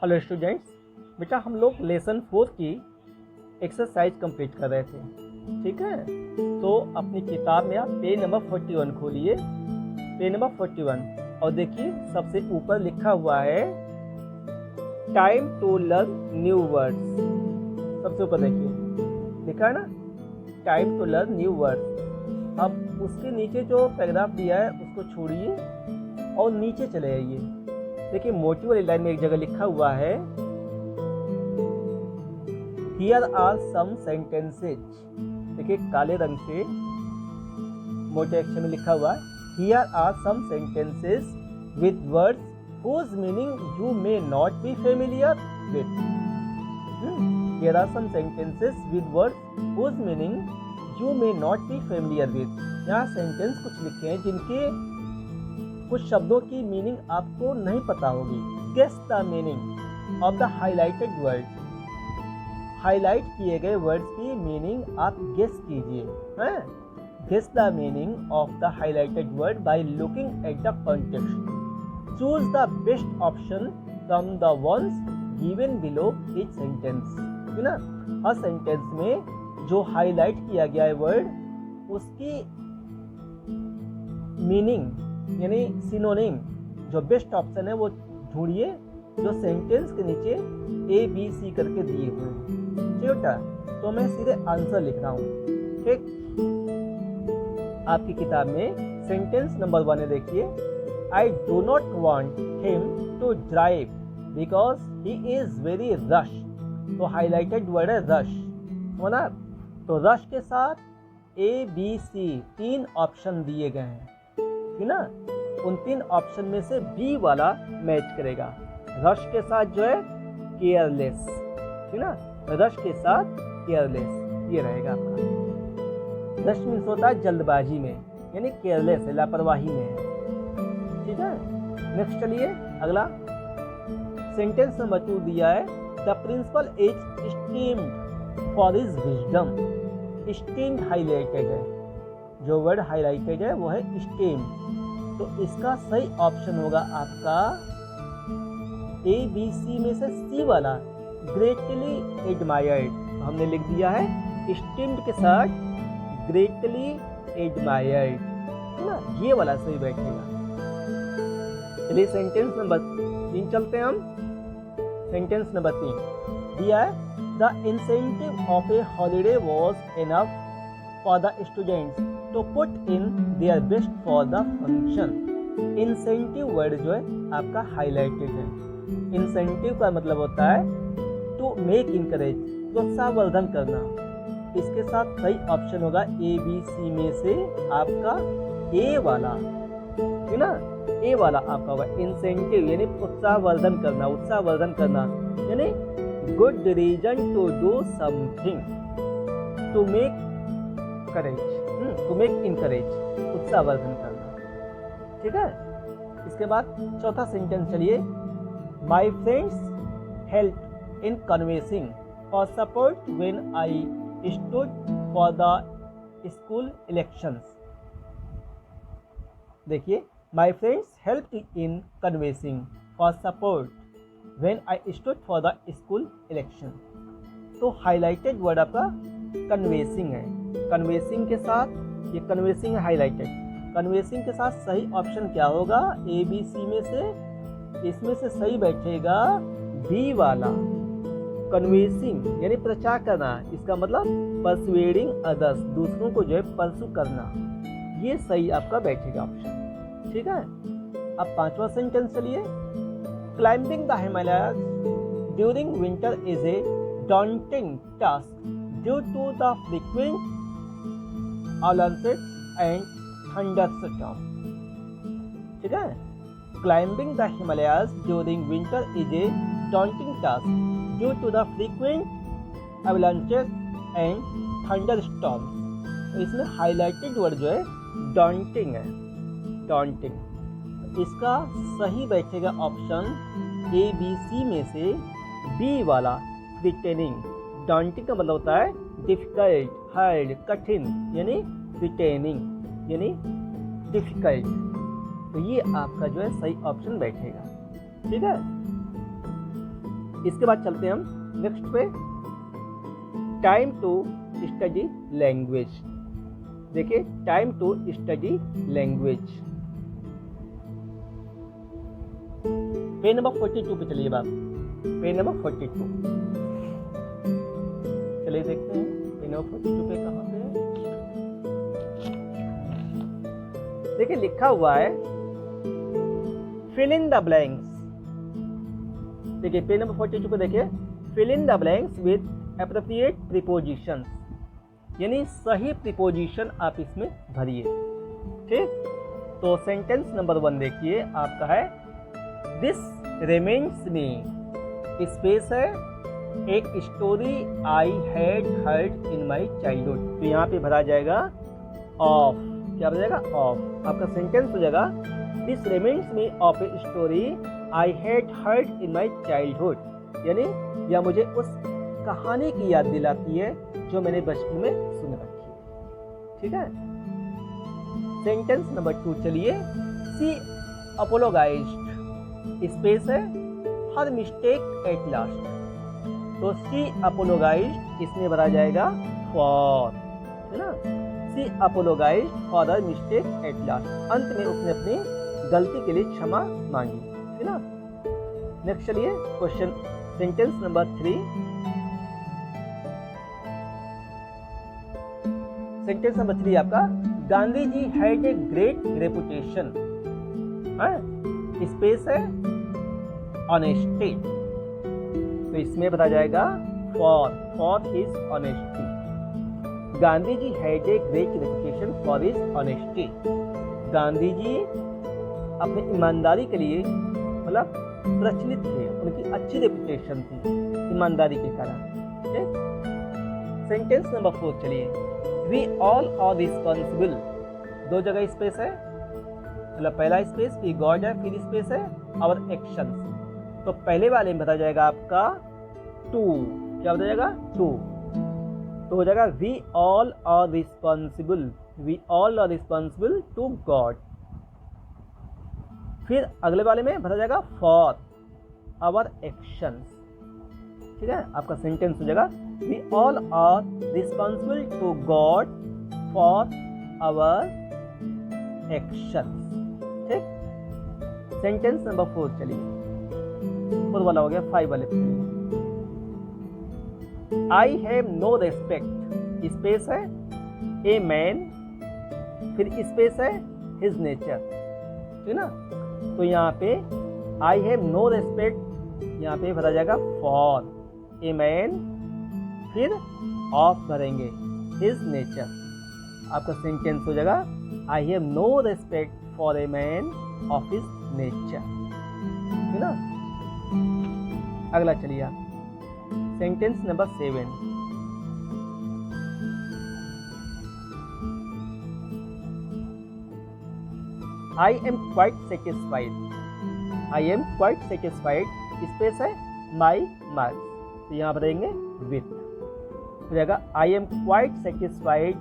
Hello students, बेटा हम लोग लेसन 4 की एक्सरसाइज कंप्लीट कर रहे थे। ठीक है, तो अपनी किताब में आप पेज नंबर 41 खोलिए, पेज नंबर 41 और देखिए सबसे ऊपर लिखा हुआ है time to learn new words. सबसे ऊपर देखिए लिखा है ना, time to learn new words. अब उसके नीचे जो पैराग्राफ दिया है उसको छोड़िए और नीचे चले आइए। देखिए मोटी वाली लाइन में एक जगह लिखा हुआ है हियर आर सम सेंटेंसेज। देखिए काले रंग से मोटे अक्षर में लिखा हुआ है here are some sentences with words whose meaning you may not be familiar with. Here are some sentences with words whose meaning you may not be familiar with. यहाँ सेंटेंस कुछ लिखे हैं जिनके कुछ शब्दों की मीनिंग आपको नहीं पता होगी। Guess the meaning of the highlighted word. Highlight किए गए वर्ड्स की मीनिंग आप गेस कीजिए। Guess the meaning of the highlighted word by looking at the context. Choose the best option from the ones given below each sentence। है ना, हर sentence में जो highlight किया गया है वर्ड उसकी मीनिंग यानी सिनोनिम जो बेस्ट ऑप्शन है वो ढूंढिए जो सेंटेंस के नीचे ABC करके दिए हुए हैं। ठीक बेटा, तो मैं सीधे आंसर लिख रहा हूँ। ठीक, आपकी किताब में सेंटेंस नंबर 1 है, देखिए I do not want him to drive because he is very rush। तो हाईलाइटेड वर्ड है रश, हो ना। तो रश के साथ ABC 3 ऑप्शन दिए गए हैं, ठीक ना। उन 3 ऑप्शन में से B वाला मैच करेगा। रश के साथ जो है केयरलेस, ठीक ना, रश के साथ केयरलेस ये रहेगा आपका। रश मीन्स होता है जल्दबाजी में, यानी केयरलेस है, लापरवाही में है। ठीक है, नेक्स्ट चलिए अगला सेंटेंस नंबर 2 दिया है the principal is esteemed for his wisdom. Esteemed highlighted है, जो वर्ड हाईलाइटेड है वो है स्टीम्ड। तो इसका सही ऑप्शन होगा आपका ABC में से C वाला ग्रेटली एडमायर्ड। तो हमने लिख दिया है स्टीम्ड के साथ ग्रेटली एडमायर्ड, है ना, ये वाला सही बैठेगा। चलिए सेंटेंस नंबर 3 चलते हैं हम। सेंटेंस नंबर 3 दिया है the incentive of a holiday was enough for the students to put in their best for the function. Incentive word जो है आपका हाईलाइटेड है। इंसेंटिव का मतलब होता है टू मेक इनकरेज, प्रोत्साहन करना। इसके साथ सही ऑप्शन होगा ABC में से आपका A वाला, ठीक ना, ए वाला आपका होगा इंसेंटिव यानी उत्साहवर्धन करना, उत्साहवर्धन करना यानी good reason to do something, to make courage, to make encourage, उत्साहवर्धन करना। ठीक है, इसके बाद चौथा सेंटेंस चलिए my friends help in convincing for support when I stood for the school elections. देखिए My friends helped in convincing for support when I stood for the school election। तो हाईलाइटेड वर्ड आपका convincing है। Convincing के साथ ये convincing है highlighted. Convincing के साथ सही ऑप्शन क्या होगा ABC में से? इसमें से सही बैठेगा B वाला कन्वेंसिंग यानी प्रचार करना। इसका मतलब परसुएडिंग अदर्स, दूसरों को जो है परसू करना, ये सही आपका बैठेगा ऑप्शन। ठीक है, अब 5वां सेंटेंस चलिए climbing the Himalayas during winter is a daunting task due to the frequent avalanches and thunderstorm. ठीक है, climbing the Himalayas during winter is a daunting task due to the frequent avalanches and thunderstorm. तो इसमें highlighted word जो है daunting है, daunting. इसका सही बैठेगा ऑप्शन ABC में से B वाला रिटेनिंग। डॉन्टिंग का मतलब होता है डिफिकल्ट, हार्ड, कठिन, यानी रिटेनिंग यानी डिफिकल्ट। तो ये आपका जो है सही ऑप्शन बैठेगा। ठीक है, इसके बाद चलते हैं हम नेक्स्ट पे, टाइम टू स्टडी लैंग्वेज। देखिए time to study language, page number 42 पे चलिए बात, पेज नंबर 42 चलिए देखते हैं पेज नंबर 42 पे कहाँ पे देखिए लिखा हुआ है फिल इन द ब्लैंक्स। देखिए पेज नंबर 42 पे देखिए, fill in the blanks with appropriate prepositions, यानी सही प्रीपोजिशन आप इसमें भरिए। ठीक, तो सेंटेंस नंबर 1 देखिए आपका है दिस रिमेंड्स मी, स्पेस है एक story I had heard in my childhood, तो यहाँ पे भरा जाएगा ऑफ, क्या भरा जाएगा ऑफ। आपका सेंटेंस हो जाएगा this reminds me of a story I had heard in my childhood, यानी यह मुझे उस कहानी की याद दिलाती है जो मैंने बचपन में सुन रखी है। ठीक है, सेंटेंस नंबर 2 चलिए, सी अपोलोगाइज्ड, स्पेस है हर मिस्टेक एट लास्ट, तो सी अपोलोगाइज्ड इसमें भरा जाएगा फॉर, है ना, she apologised for her mistake at last, अंत में उसने अपनी गलती के लिए क्षमा मांगी, है ना। नेक्स्ट चलिए question, sentence number 3, sentence number 3 आपका Gandhi ji had a great reputation, space है ऑनेस्टी, तो इसमें बता जाएगा for his honesty. Gandhi ji had a great reputation for his honesty, Gandhi ji अपनी ईमानदारी के लिए मतलब प्रचलित थे, उनकी अच्छी रेपुटेशन थी ईमानदारी के कारण। सेंटेंस नंबर 4 चलिए, वी ऑल आर रिस्पॉन्सिबल, 2 जगह स्पेस है, मतलब पहला स्पेस वी गॉड है, फिर स्पेस है आवर एक्शंस, तो पहले वाले में बता जाएगा आपका टू, क्या बता जाएगा टू, तो हो जाएगा we all are responsible, we all are responsible to God. फिर अगले वाले में बता जाएगा फॉर आवर एक्शंस। ठीक है, आपका सेंटेंस हो जाएगा we all are responsible to God for our actions. ठीक, सेंटेंस नंबर 4 चलिए, 4 वाला हो गया, 5 वाले पे चलिए, I have no respect, space है ए मैन, फिर स्पेस है हिज नेचर, ठीक ना, तो यहाँ पे आई हैव नो रेस्पेक्ट, यहाँ पे भरा जाएगा फॉर ए मैन, फिर ऑफ भरेंगे हिज नेचर। आपका सेंटेंस हो जाएगा I have no respect for a man of his nature, है ना। अगला चलिए आप, sentence number 7, I am quite satisfied, I am quite satisfied, space है माई मार्क्स, तो यहाँ भरेंगे विथ, हो जाएगा I am quite satisfied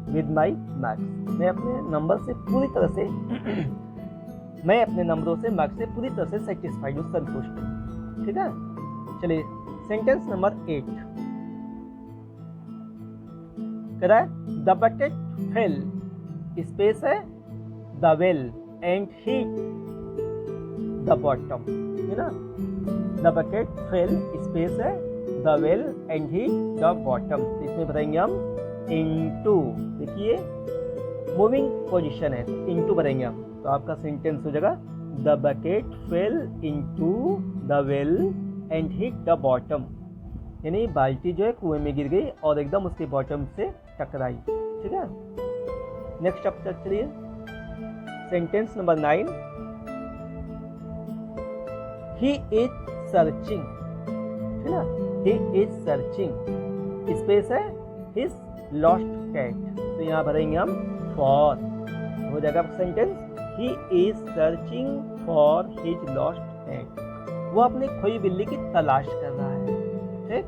with my marks, मैं अपने नंबर से पूरी तरह से मैं अपने नंबरों से मार्क्स से पूरी तरह से सेटिस्फाइड हूँ, संतुष्ट हूँ। ठीक है, चलिए सेंटेंस नंबर 8 कह रहा है द बकेट फेल, स्पेस है the well and hit the bottom, है ना, द बकेट फेल, स्पेस है the well and hit the bottom, इसमें बताएंगे हम इनटू, देखिए मूविंग पोजीशन है, इनटू भरेंगे हम, तो आपका सेंटेंस हो जाएगा the bucket fail into the well and hit the bottom, यानी बाल्टी जो है कुएं में गिर गई और एकदम उसके बॉटम से टकराई। ठीक है, नेक्स्ट अब चलिए sentence number 9, he is searching, है ना, ही इज सर्चिंग, स्पेस है हिज लॉस्ट कैट, तो यहाँ भरेंगे हम फॉर, हो जाएगा sentence he is searching for his lost cat, वो अपनी खोई बिल्ली की तलाश कर रहा है। ठीक,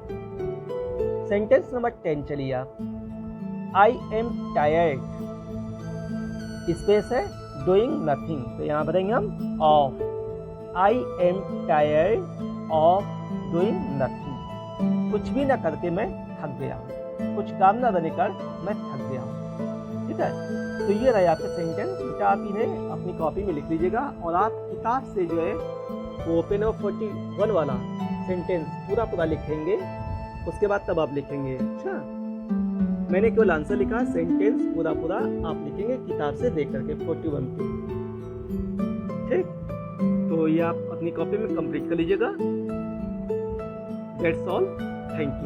सेंटेंस नंबर 10 चलिए आप, आई एम टायर्ड, स्पेस है डूइंग नथिंग, तो यहाँ भरेंगे हम of, I am tired of doing nothing, कुछ भी ना करके मैं थक गया हूँ, कुछ काम ना करने कर मैं थक गया हूँ। ठीक है, तो ये रहे आपके सेंटेंस। बेटा आप इन्हें अपनी कॉपी में लिख लीजिएगा और आप किताब से जो है वो पेन ऑफ 41 वाला सेंटेंस पूरा पूरा लिखेंगे, उसके बाद तब आप लिखेंगे। अच्छा, मैंने केवल आंसर लिखा, सेंटेंस पूरा पूरा आप लिखेंगे किताब से देख करके 41 पे। ठीक, तो ये आप अपनी कॉपी में कंप्लीट कर लीजिएगा। That's all, thank you.